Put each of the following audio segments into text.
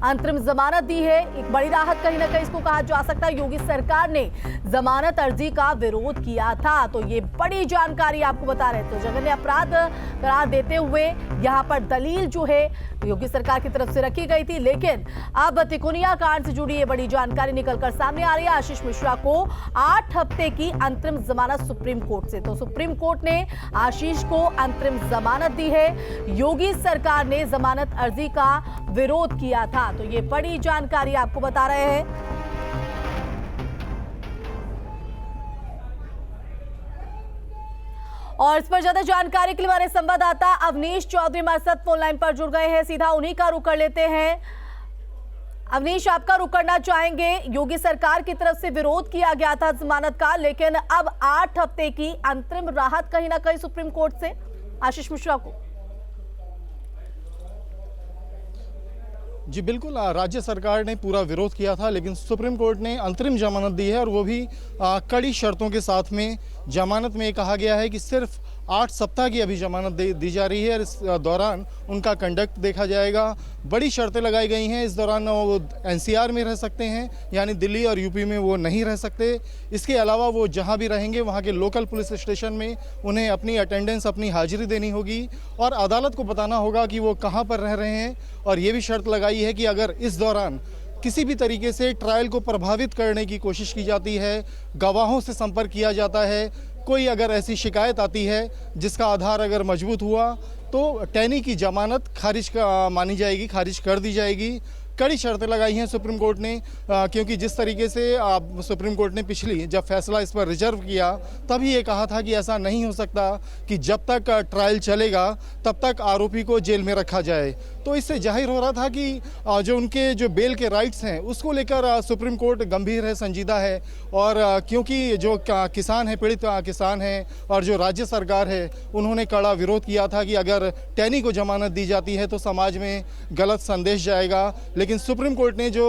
अंतरिम जमानत दी है। एक बड़ी राहत कहीं ना कहीं इसको कहा जा सकता है। योगी सरकार ने जमानत अर्जी का विरोध किया था, तो ये बड़ी जानकारी आपको बता रहे। तो जघन्य अपराध करार देते हुए यहाँ पर दलील जो है योगी सरकार की तरफ से रखी गई थी, लेकिन अब तिकोनिया कांड से जुड़ी ये बड़ी जानकारी निकलकर सामने आ रही है। आशीष मिश्रा को 8 हफ्ते की अंतरिम जमानत सुप्रीम कोर्ट से, तो सुप्रीम कोर्ट ने आशीष को अंतरिम जमानत दी है। योगी सरकार ने जमानत अर्जी का विरोध किया था, तो ये बड़ी जानकारी आपको बता रहे हैं। और इस पर ज्यादा जानकारी के लिए हमारे संवाददाता अवनीश चौधरी हमारे साथ फोन लाइन पर जुड़ गए हैं। सीधा उन्हीं का रुख कर लेते हैं। अवनीश, आपका रुख करना चाहेंगे। योगी सरकार की तरफ से विरोध किया गया था जमानत का, लेकिन अब 8 हफ्ते की अंतरिम राहत कहीं ना कहीं सुप्रीम कोर्ट से आशीष मिश्रा को। जी बिल्कुल, राज्य सरकार ने पूरा विरोध किया था, लेकिन सुप्रीम कोर्ट ने अंतरिम जमानत दी है और वो भी कड़ी शर्तों के साथ में। जमानत में कहा गया है कि सिर्फ 8 सप्ताह की अभी जमानत दी जा रही है और इस दौरान उनका कंडक्ट देखा जाएगा। बड़ी शर्तें लगाई गई हैं। इस दौरान वो एनसीआर में रह सकते हैं, यानी दिल्ली और यूपी में वो नहीं रह सकते। इसके अलावा वो जहां भी रहेंगे वहां के लोकल पुलिस स्टेशन में उन्हें अपनी अटेंडेंस, अपनी हाजिरी देनी होगी और अदालत को बताना होगा कि वो कहाँ पर रह रहे हैं। और ये भी शर्त लगाई है कि अगर इस दौरान किसी भी तरीके से ट्रायल को प्रभावित करने की कोशिश की जाती है, गवाहों से संपर्क किया जाता है, कोई अगर ऐसी शिकायत आती है जिसका आधार अगर मजबूत हुआ, तो टैनी की जमानत खारिज मानी जाएगी, खारिज कर दी जाएगी। कड़ी शर्तें लगाई हैं सुप्रीम कोर्ट ने, क्योंकि जिस तरीके से सुप्रीम कोर्ट ने पिछली जब फैसला इस पर रिजर्व किया तभी ये कहा था कि ऐसा नहीं हो सकता कि जब तक ट्रायल चलेगा तब तक आरोपी को जेल में रखा जाए। तो इससे जाहिर हो रहा था कि जो उनके जो बेल के राइट्स हैं उसको लेकर सुप्रीम कोर्ट गंभीर है, संजीदा है। और क्योंकि जो किसान हैं, पीड़ित किसान हैं और जो राज्य सरकार है, उन्होंने कड़ा विरोध किया था कि अगर टैनी को जमानत दी जाती है तो समाज में गलत संदेश जाएगा। लेकिन सुप्रीम कोर्ट ने जो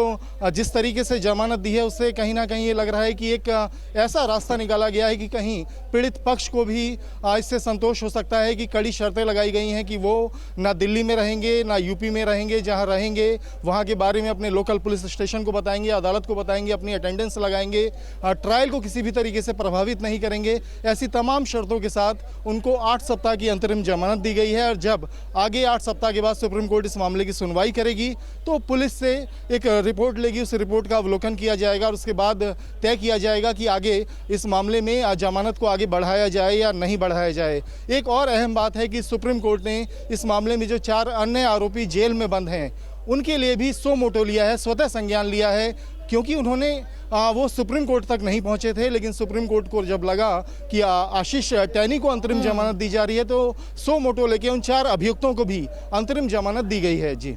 जिस तरीके से जमानत दी है उससे कहीं ना कहीं ये लग रहा है कि एक ऐसा रास्ता निकाला गया है कि कहीं पीड़ित पक्ष को भी इससे संतोष हो सकता है कि कड़ी शर्तें लगाई गई हैं कि वो ना दिल्ली में रहेंगे ना यूपी में रहेंगे, जहां रहेंगे वहां के बारे में अपने लोकल पुलिस स्टेशन को बताएंगे, अदालत को बताएंगे, अपनी अटेंडेंस लगाएंगे, ट्रायल को किसी भी तरीके से प्रभावित नहीं करेंगे। ऐसी तमाम शर्तों के साथ उनको 8 सप्ताह की अंतरिम जमानत दी गई है। और जब आगे 8 सप्ताह के बाद सुप्रीम कोर्ट इस मामले की सुनवाई करेगी तो पुलिस से एक रिपोर्ट लेगी, उस रिपोर्ट का अवलोकन किया जाएगा और उसके बाद तय किया जाएगा कि आगे इस मामले में जमानत को आगे बढ़ाया जाए या नहीं बढ़ाया जाए। एक और अहम बात है कि सुप्रीम कोर्ट ने इस मामले में जो 4 अन्य आरोपी जेल में बंद हैं उनके लिए भी सो मोटो लिया है, स्वतः संज्ञान लिया है, क्योंकि उन्होंने वो सुप्रीम कोर्ट तक नहीं पहुंचे थे। लेकिन सुप्रीम कोर्ट को जब लगा कि आशीष टैनी को अंतरिम जमानत दी जा रही है तो सो मोटो लेके उन 4 अभियुक्तों को भी अंतरिम जमानत दी गई है। जी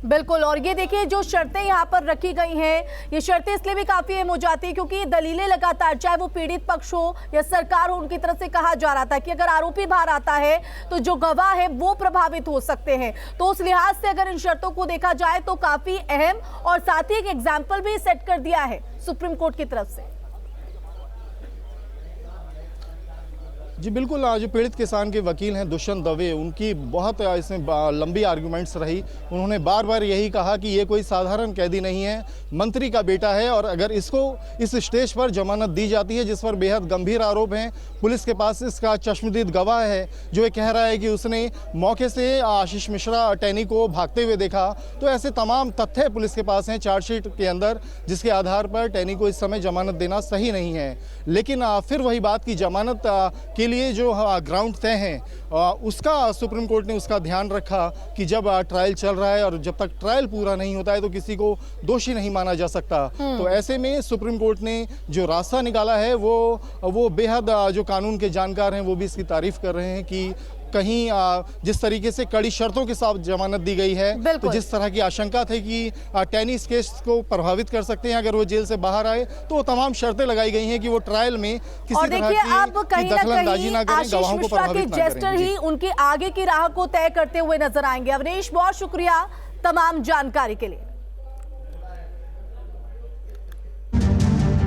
बिल्कुल। और ये देखिए जो शर्तें यहाँ पर रखी गई हैं, ये शर्तें इसलिए भी काफी अहम हो जाती है क्योंकि दलीलें लगातार, चाहे वो पीड़ित पक्ष हो या सरकार हो, उनकी तरफ से कहा जा रहा था कि अगर आरोपी बाहर आता है तो जो गवाह है वो प्रभावित हो सकते हैं। तो उस लिहाज से अगर इन शर्तों को देखा जाए तो काफी अहम, और साथ ही एक एग्जाम्पल भी सेट कर दिया है सुप्रीम कोर्ट की तरफ से। जी बिल्कुल, जो पीड़ित किसान के वकील हैं दुष्यंत दवे, उनकी बहुत इसमें लंबी आर्गुमेंट्स रही। उन्होंने बार बार यही कहा कि ये कोई साधारण कैदी नहीं है, मंत्री का बेटा है और अगर इसको इस स्टेज पर जमानत दी जाती है जिस पर बेहद गंभीर आरोप हैं, पुलिस के पास इसका चश्मदीद गवाह है जो ये कह रहा है कि उसने मौके से आशीष मिश्रा टैनी को भागते हुए देखा, तो ऐसे तमाम तथ्य पुलिस के पास हैं चार्जशीट के अंदर, जिसके आधार पर टैनी को इस समय जमानत देना सही नहीं है। लेकिन फिर वही बात की जमानत के लिए जो ग्राउंड तय हैं उसका सुप्रीम कोर्ट ने उसका ध्यान रखा कि जब ट्रायल चल रहा है और जब तक ट्रायल पूरा नहीं होता है तो किसी को दोषी नहीं माना जा सकता। तो ऐसे में सुप्रीम कोर्ट ने जो रास्ता निकाला है वो बेहद जो कानून के जानकार हैं वो भी इसकी तारीफ कर रहे हैं कि कहीं जिस तरीके से कड़ी शर्तों के साथ जमानत दी गई है, तो जिस तरह की आशंका थी कि टैनी इस केस को प्रभावित कर सकते हैं अगर वो जेल से बाहर आए, तो तमाम शर्तें लगाई गई हैं कि वो ट्रायल में किसी तरह की दखलंदाजी ना करें, गवाहों को प्रभावित ना करें। ही उनकी आगे की राह को तय करते हुए नजर आएंगे। अवनीश, बहुत शुक्रिया तमाम जानकारी के लिए।